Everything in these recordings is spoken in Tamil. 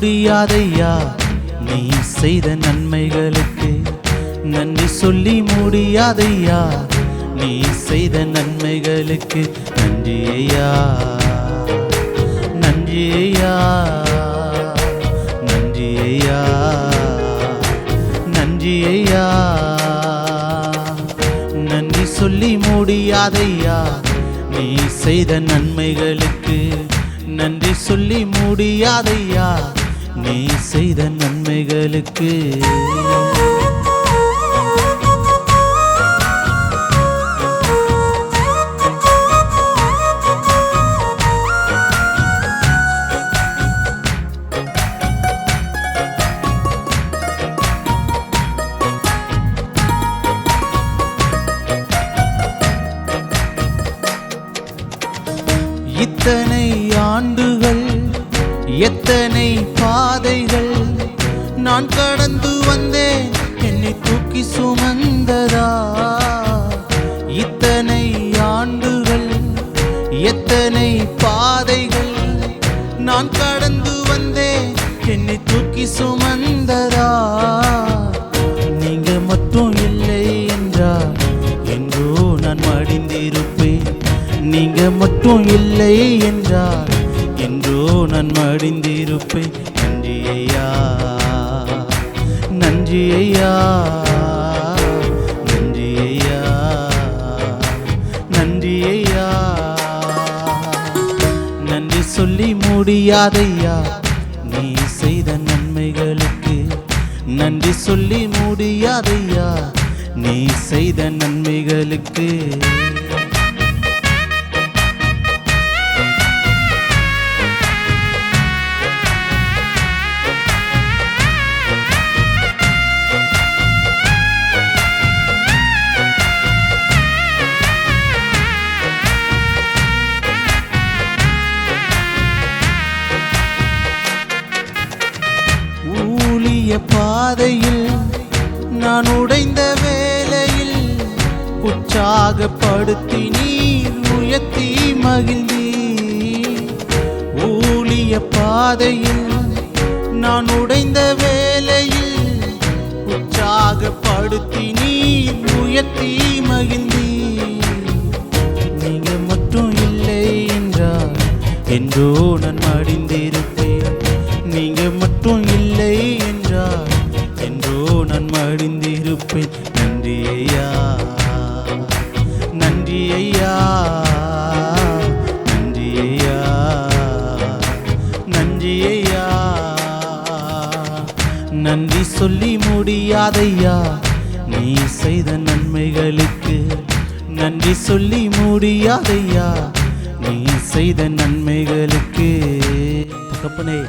முடியாதையா நீ செய்த நன்மைகளுக்கு. நன்றி சொல்லி முடியாதையா நீ செய்த நன்மைகளுக்கு. நன்றி ஐயா, நன்றி ஐயா, நன்றி ஐயா, நன்றி ஐயா. நன்றி சொல்லி முடியாதையா நீ செய்த நன்மைகளுக்கு. நன்றி சொல்லி முடியாதையா நீ செய்த நன்மைகளுக்கு. இத்தனை ஆண்டுகள் எத்தனை பாதைகள் நான் கடந்து வந்தேன் என்னை தூக்கி சுமந்ததா. இத்தனை ஆண்டுகள் எத்தனை பாதைகள் நான் கடந்து வந்தேன் என்னை தூக்கி சுமந்ததா. நீங்க மட்டும் இல்லை என்றால் என்றோ நான் மடிந்திருப்பேன். நீங்க மட்டும் இல்லை என்றால் என்றோ நான் மடிந்திருப்பேன். நன்றி ஐயா, நன்றி ஐயா, நன்றி ஐயா, நன்றி ஐயா. நன்றி சொல்லி முடியாதையா நீ செய்த நன்மைகளுக்கு. நன்றி சொல்லி முடியாதையா நீ செய்த நன்மைகளுக்கு. பாதையில் நான் உடைந்த வேளையில் உற்சாகப்படுத்தி நீர் உயர்த்தி மகிழ்ந்தீ. ஊழிய பாதையில் நான் உடைந்த வேளையில் உற்சாகப்படுத்தி நீர் உயர்த்தி மகிழ்ந்தீ. நீங்க மட்டும் இல்லை என்றால் என்றோ நான் மடிந்திருப்பேன். நீங்க மட்டும் இல்லை என்றால் என்றோ நான் மடிந்திருப்பேன். நன்றி ஐயா, நன்றி ஐயா, நன்றி ஐயா, நன்றி ஐயா. நன்றி சொல்லி முடியாதையா நீ செய்த நன்மைகளுக்கு. நன்றி சொல்லி முடியாதையா நீ செய்த நன்மைகளுக்கு. தகப்பனே,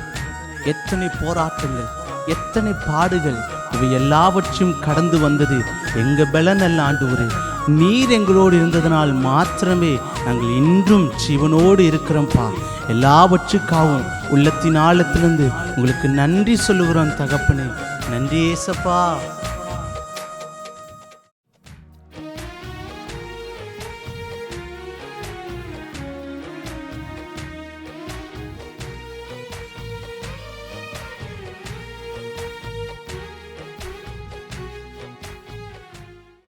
எத்தனை போராட்டங்கள் எத்தனை பாடுகள் இவை எல்லாவற்றையும் கடந்து வந்தது எங்க பலன் அல்ல ஆண்டவரே. நீர் எங்களோடு இருந்ததனால் மாத்திரமே நாங்கள் இன்றும் ஜீவனோடு இருக்கிறோம்ப்பா. எல்லாவற்றுக்காகவும் உள்ளத்தின் ஆழத்திலிருந்து உங்களுக்கு நன்றி சொல்லுகிறோம் தகப்பனே. நன்றி ஏசப்பா.